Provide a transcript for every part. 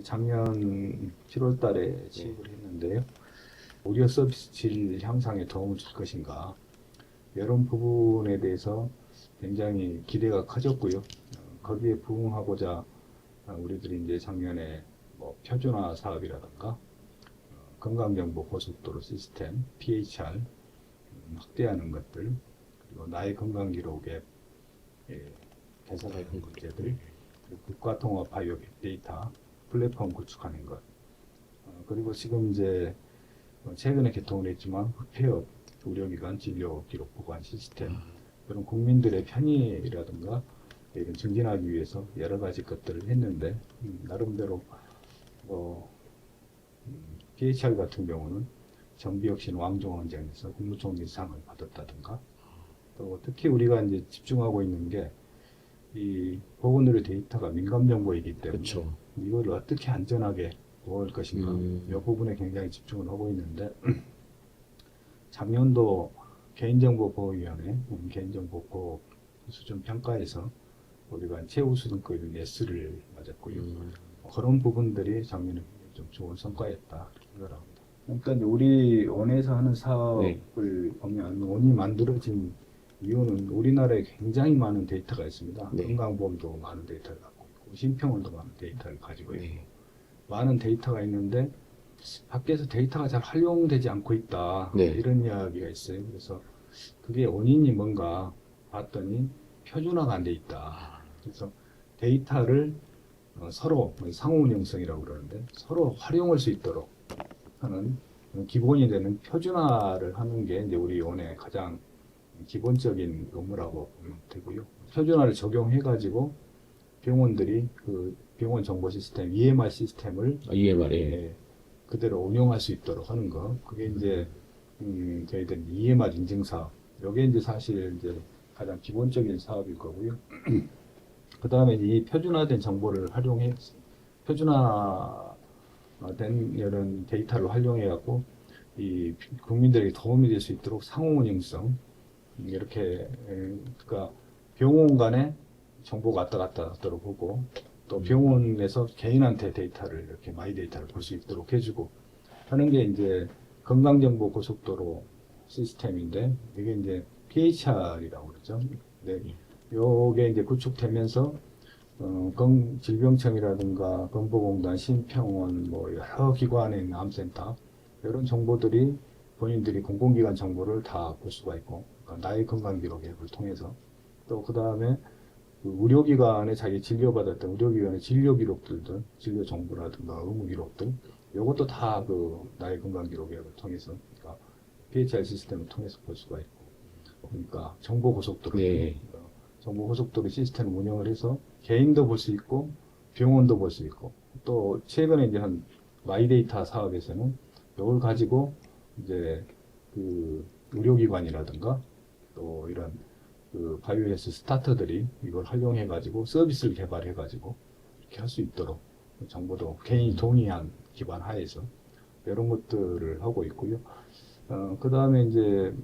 작년 7월 달에 취입을 했는데요. 오디오 서비스 질 향상에 도움을 줄 것인가. 이런 부분에 대해서 굉장히 기대가 커졌고요. 거기에 부응하고자 우리들이 이제 작년에 뭐 표준화 사업이라든가 건강정보 고속도로 시스템, PHR 확대하는 것들, 그리고 나의 건강 기록에 개설할 문제들, 그리고 국가통합 바이오 빅데이터 플랫폼 구축하는 것, 그리고 지금 이제 최근에 개통을 했지만 폐업, 의료기관 진료 기록 보관 시스템, 그런 국민들의 편의라든가 이런 증진하기 위해서 여러 가지 것들을 했는데 나름대로 PHR 같은 경우는 정비혁신 왕종원장에서 국무총리상을 받았다든가, 또 특히 우리가 이제 집중하고 있는 게 이 보건의료 데이터가 민감 정보이기 때문에 그쵸. 이걸 어떻게 안전하게 보호할 것인가, 이 부분에 굉장히 집중을 하고 있는데 작년도 개인정보보호위원회 개인정보 보호 수준 평가에서 우리가 최우수등급인 S를 맞았고요. 그런 부분들이 작년에 좀 좋은 성과였다 이렇게 생각합니다. 그러니까 이제 우리 원에서 하는 사업을 보면 원이 만들어진 이유는 우리나라에 굉장히 많은 데이터가 있습니다. 네. 건강보험도 많은 데이터를 갖고 있고 심평원도 많은 데이터를 가지고 있고 네. 많은 데이터가 있는데 밖에서 데이터가 잘 활용되지 않고 있다. 네. 이런 이야기가 있어요. 그래서 그게 원인이 뭔가 봤더니 표준화가 안 돼 있다. 그래서 데이터를 서로 상호 운용성이라고 그러는데 서로 활용할 수 있도록 하는 기본이 되는 표준화를 하는 게 이제 우리 원의 가장 기본적인 업무라고 보면 되고요. 표준화를 적용해가지고 병원들이 그 병원 정보 시스템, EMR 시스템을 EMR에 그대로 운용할 수 있도록 하는 거. 그게 이제 저희들 EMR 인증 사업. 이게 이제 사실 이제 가장 기본적인 사업일 거고요. 그 다음에 이 표준화된 정보를 활용해 표준화된 이런 데이터를 활용해 갖고 이 국민들에게 도움이 될 수 있도록 상호 운용성 이렇게 그러니까 병원 간에 정보가 왔다 갔다 하도록 보고 또 병원에서 개인한테 데이터를 이렇게 마이 데이터를 볼 수 있도록 해주고 하는 게 이제 건강정보 고속도로 시스템인데 이게 이제 PHR이라고 그러죠. 네. 요게 이제 구축되면서 질병청이라든가 건보공단, 심평원, 뭐 여러 기관의 있는 암센터 이런 정보들이 본인들이 공공기관 정보를 다 볼 수가 있고 그러니까 나의 건강 기록 앱을 통해서 또 그 다음에 그 의료기관에 자기 진료받았던 의료기관의 진료 기록들도 진료 정보라든가 의무 기록들 이것도 다 그 나의 건강 기록 앱을 통해서 그러니까 PHR 시스템을 통해서 볼 수가 있고 그러니까 정보 고속도로 네. 정보 고속도로 시스템을 운영을 해서 개인도 볼 수 있고 병원도 볼 수 있고 또 최근에 이제 한 마이데이터 사업에서는 이걸 가지고 이제 그 의료기관이라든가 또 이런 그 바이오헬스 스타터들이 이걸 활용해 가지고 서비스를 개발해 가지고 이렇게 할 수 있도록 정보도 개인이 동의한 기반 하에서 이런 것들을 하고 있고요. 그 다음에 이제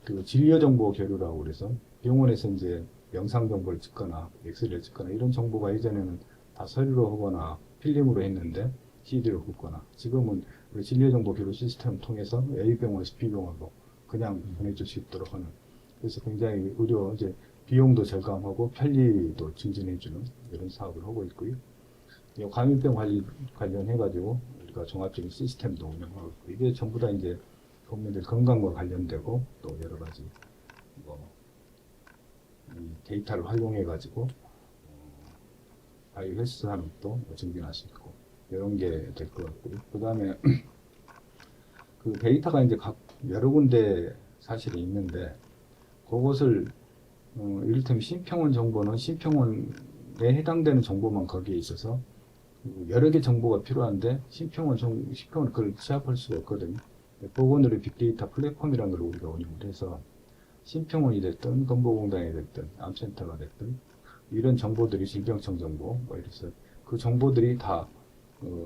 그 진료 정보 교류라고 그래서 병원에서 이제 영상 정보를 찍거나 엑스레이를 찍거나 이런 정보가 예전에는 다 서류로 하거나 필름으로 했는데 CD로 굽거나 지금은 우리 진료 정보 교류 시스템을 통해서 A병원에서 B병원으로 그냥 보내줄 수 있도록 하는 그래서 굉장히 의료 이제 비용도 절감하고 편리도 증진해주는 이런 사업을 하고 있고요. 감염병 관련해가지고 우리가 종합적인 시스템도 운영하고 있고 이게 전부 다 이제 국민들 건강과 관련되고 또 여러 가지 뭐 이 데이터를 활용해가지고 바이오 헬스 산업도 증진할 수 있고 이런 게 될 것 같고요. 그 다음에 그 데이터가 이제 각 여러 군데 사실이 있는데 그것을 이를테면 심평원 정보는 심평원에 해당되는 정보만 거기에 있어서 여러 개 정보가 필요한데 심평원 그걸 취합할 수가 없거든요. 보건의료 빅데이터 플랫폼이라는 걸 우리가 운영을 해서 심평원이 됐든 건보공단이 됐든 암센터가 됐든 이런 정보들이 질병청 정보 뭐 이래서 그 정보들이 다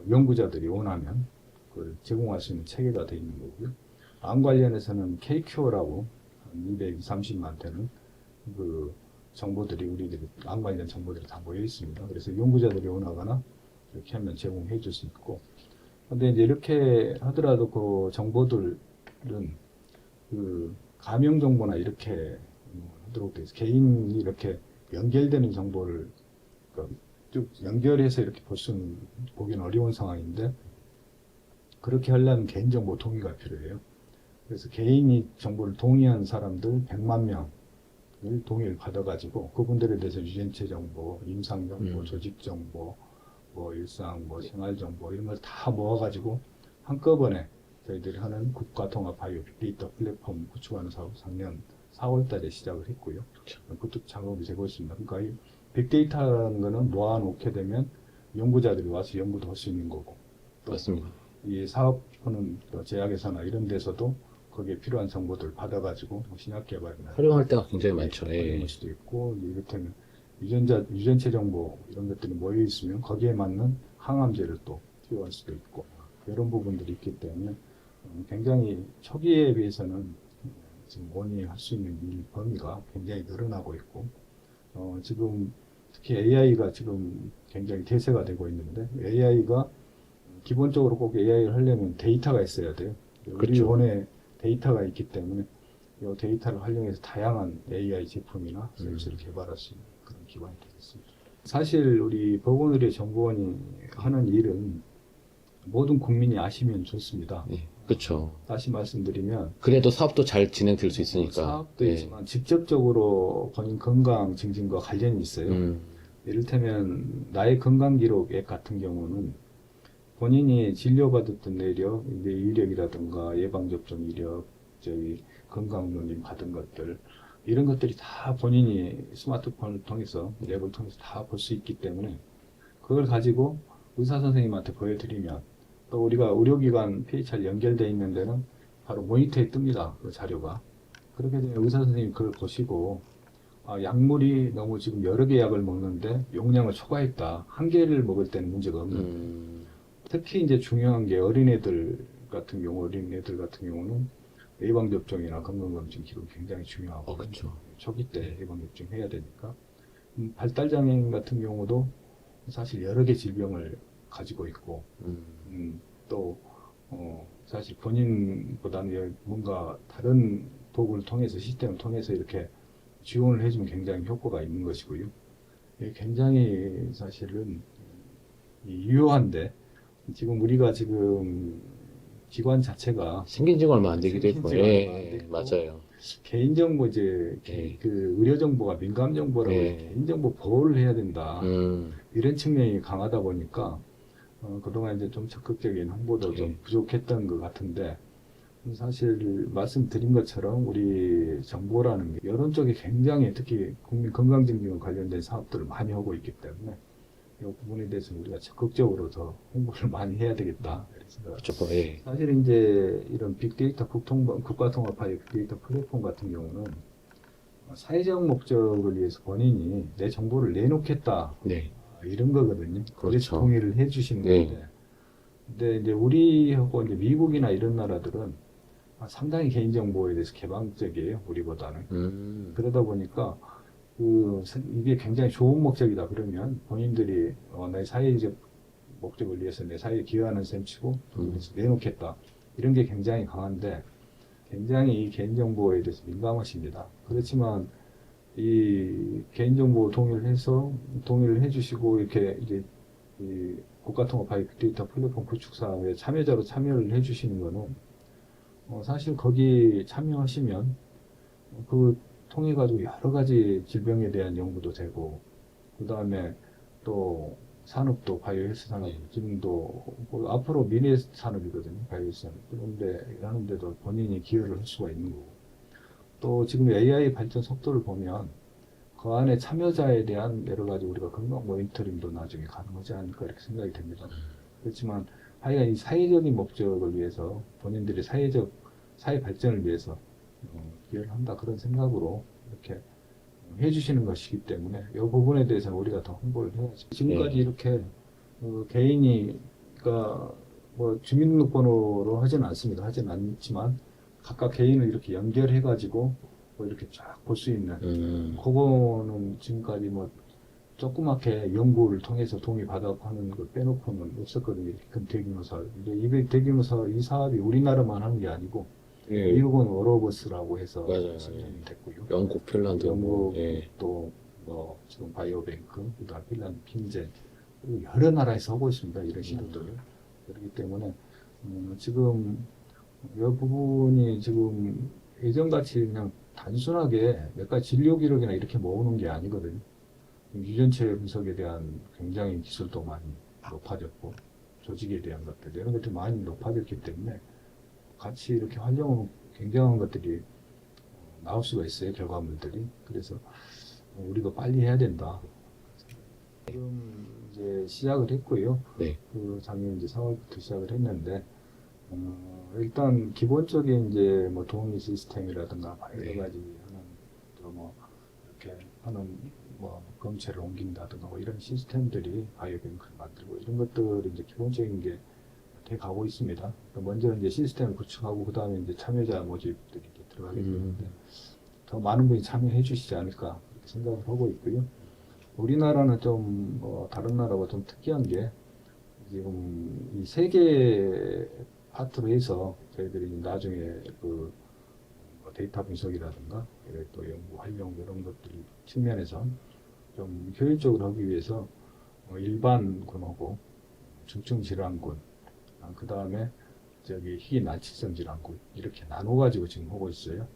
연구자들이 원하면 그걸 제공할 수 있는 체계가 되어 있는 거고요. 암 관련해서는 KQ라고 230만 되는 그 정보들이 우리들이 암 관련 정보들이 다 모여 있습니다. 그래서 연구자들이 원하거나 이렇게 하면 제공해 줄 수 있고. 근데 이제 이렇게 하더라도 그 정보들은 그 가명 정보나 이렇게 하도록 돼 있어. 개인이 이렇게 연결되는 정보를 그쭉 연결해서 이렇게 보기는 어려운 상황인데, 그렇게 하려면 개인정보 동의가 필요해요. 그래서 개인이 정보를 동의한 사람들 100만 명을 동의를 받아가지고 그분들에 대해서 유전체 정보, 임상 정보, 조직 정보, 뭐 일상, 뭐 생활 정보 이런 걸 다 모아가지고 한꺼번에 저희들이 하는 국가통합 바이오 빅데이터 플랫폼 구축하는 사업 작년 4월 달에 시작을 했고요. 그것도 작업이 되고 있습니다. 그러니까 이 빅데이터라는 거는 모아놓게 되면 연구자들이 와서 연구도 할 수 있는 거고, 또 맞습니다. 이 사업하는 또 제약회사나 이런 데서도 거기에 필요한 정보들을 받아가지고 신약 개발이나 활용할 때가 굉장히 많죠. 예. 활용할 수도 있고, 이렇다면 유전체 정보 이런 것들이 모여 있으면 거기에 맞는 항암제를 또 투여할 수도 있고, 이런 부분들이 있기 때문에 굉장히 초기에 비해서는 지금 논의할 수 있는 일 범위가 굉장히 늘어나고 있고, 지금 특히 AI가 지금 굉장히 대세가 되고 있는데, AI가 기본적으로 꼭 AI를 하려면 데이터가 있어야 돼요. 우리 그렇죠. 원에 데이터가 있기 때문에 이 데이터를 활용해서 다양한 AI 제품이나 서비스를 개발할 수 있는 그런 기반이 되겠습니다. 사실 우리 보건의료정보원이 하는 일은 모든 국민이 아시면 좋습니다. 예. 그렇죠. 다시 말씀드리면 그래도 사업도 잘 진행될 수 있으니까. 사업도 예. 있지만 직접적으로 본인 건강 증진과 관련이 있어요. 음. 이를테면 나의 건강 기록 앱 같은 경우는 본인이 진료받았던 내력, 내 이력이라든가 예방접종 이력, 건강론임 받은 것들, 이런 것들이 다 본인이 스마트폰을 통해서, 앱을 통해서 다 볼 수 있기 때문에 그걸 가지고 의사 선생님한테 보여드리면, 또 우리가 의료기관 PHR 연결되어 있는 데는 바로 모니터에 뜹니다. 그 자료가. 그렇게 되면 의사 선생님이 그걸 보시고, 약물이 너무 지금 여러 개 약을 먹는데 용량을 초과했다. 한 개를 먹을 때는 문제가 없는. 특히 이제 중요한 게 어린애들 같은 경우는 예방접종이나 건강검진 기록이 굉장히 중요하고, 그렇죠. 초기 때 예방접종 해야 되니까. 발달장애인 같은 경우도 사실 여러 개 질병을 가지고 있고, 또, 사실 본인보다는 뭔가 다른 도구를 통해서, 시스템을 통해서 이렇게 지원을 해주면 굉장히 효과가 있는 것이고요. 이게 굉장히 사실은 유효한데, 지금 우리가 지금 기관 자체가 생긴 지가 얼마 안 되기도 생긴 했고. 지가 얼마 안 예. 됐고, 맞아요. 개인정보 예. 그 의료정보가 민감정보라고 예. 개인정보 보호를 해야 된다. 음. 이런 측면이 강하다 보니까 그동안 이제 좀 적극적인 홍보도 좀 예. 부족했던 것 같은데, 사실 말씀드린 것처럼 우리 정보라는 게 여론 쪽에 굉장히, 특히 국민 건강증진과 관련된 사업들을 많이 하고 있기 때문에 이 부분에 대해서 우리가 적극적으로 더 홍보를 많이 해야 되겠다. 그래서 그렇죠. 예. 사실 이제 이런 빅데이터 국가통합화의 빅데이터 플랫폼 같은 경우는 사회적 목적을 위해서 본인이 내 정보를 내놓겠다. 네. 이런 거거든요. 그래서 그렇죠. 동의를 해주시는 네. 건데, 근데 이제 우리하고 이제 미국이나 이런 나라들은 상당히 개인정보에 대해서 개방적이에요. 우리보다는. 그러다 보니까 이게 굉장히 좋은 목적이다 그러면 본인들이 내 사회적 목적을 위해서 내 사회에 기여하는 셈 치고 내놓겠다. 이런 게 굉장히 강한데, 굉장히 이 개인정보에 대해서 민감하십니다. 그렇지만 이 개인정보 동의를 해주시고 이렇게 이제 이 국가통합 빅데이터 플랫폼 구축 사업에 참여자로 참여를 해주시는 거는 사실 거기 참여하시면 그 통해 가지고 여러 가지 질병에 대한 연구도 되고, 그 다음에 또 산업도 바이오 헬스 산업 지금도 앞으로 미래 산업이거든요. 바이오 헬스 산업. 그런데 하는데도 본인이 기여를 할 수가 있는 거고, 또 지금 AI 발전 속도를 보면 그 안에 참여자에 대한 여러 가지 우리가 건강 모니터링도 나중에 가능하지 않을까 이렇게 생각이 됩니다. 그렇지만 하여간 이 사회적인 목적을 위해서 본인들의 사회 발전을 위해서 기여를 한다 그런 생각으로 이렇게 해주시는 것이기 때문에 이 부분에 대해서는 우리가 더 홍보를 해야죠. 지금까지 이렇게 개인이 그러니까 뭐 주민등록번호로 하지는 않습니다. 하지는 않지만 각각 개인을 이렇게 연결해 가지고 뭐 이렇게 쫙 볼 수 있는 그거는 지금까지 뭐 조그맣게 연구를 통해서 동의 받았고 하는 걸 빼놓고는 없었거든요. 큰 대규모 사업. 이제 이 대규모 사업, 이 사업이 우리나라만 하는 게 아니고 예. 미국은 워러버스라고 해서 맞아요. 진행이 됐고요. 영국, 핀란드, 영국 예. 또 뭐 지금 바이오뱅크, 그다음 핀란드, 핀젠 여러 나라에서 하고 있습니다. 이런 시도들을. 그렇기 때문에 지금 이 부분이 지금 예전같이 그냥 단순하게 몇 가지 진료 기록이나 이렇게 모으는 게 아니거든요. 유전체 분석에 대한 굉장히 기술도 많이 높아졌고 조직에 대한 것들 이런 것들이 많이 높아졌기 때문에 같이 이렇게 활용하면 굉장한 것들이 나올 수가 있어요. 결과물들이. 그래서 우리도 빨리 해야 된다. 지금 이제 시작을 했고요. 네. 그 작년 이제 4월부터 시작을 했는데 일단 기본적인 이제 뭐 동의 시스템이라든가 여러 네. 가지 하는 또 뭐 이렇게 하는 뭐 검체를 옮긴다든가 뭐 이런 시스템들이 바이오뱅크를 만들고 이런 것들이 이제 기본적인 게 돼 가고 있습니다. 먼저 이제 시스템을 구축하고 그 다음에 이제 참여자 모집들이 이렇게 들어가게 되는데 더 많은 분이 참여해 주시지 않을까 그렇게 생각을 하고 있고요. 우리나라는 좀 다른 나라와 좀 특이한 게 지금 이 세 개 파트로 해서 저희들이 나중에 그 데이터 분석이라든가 또 연구 활용 이런 것들 측면에서 좀 효율적으로 하기 위해서 일반군하고 중증 질환군, 그 다음에 저기 희귀 난치성 질환군 이렇게 나눠 가지고 지금 하고 있어요.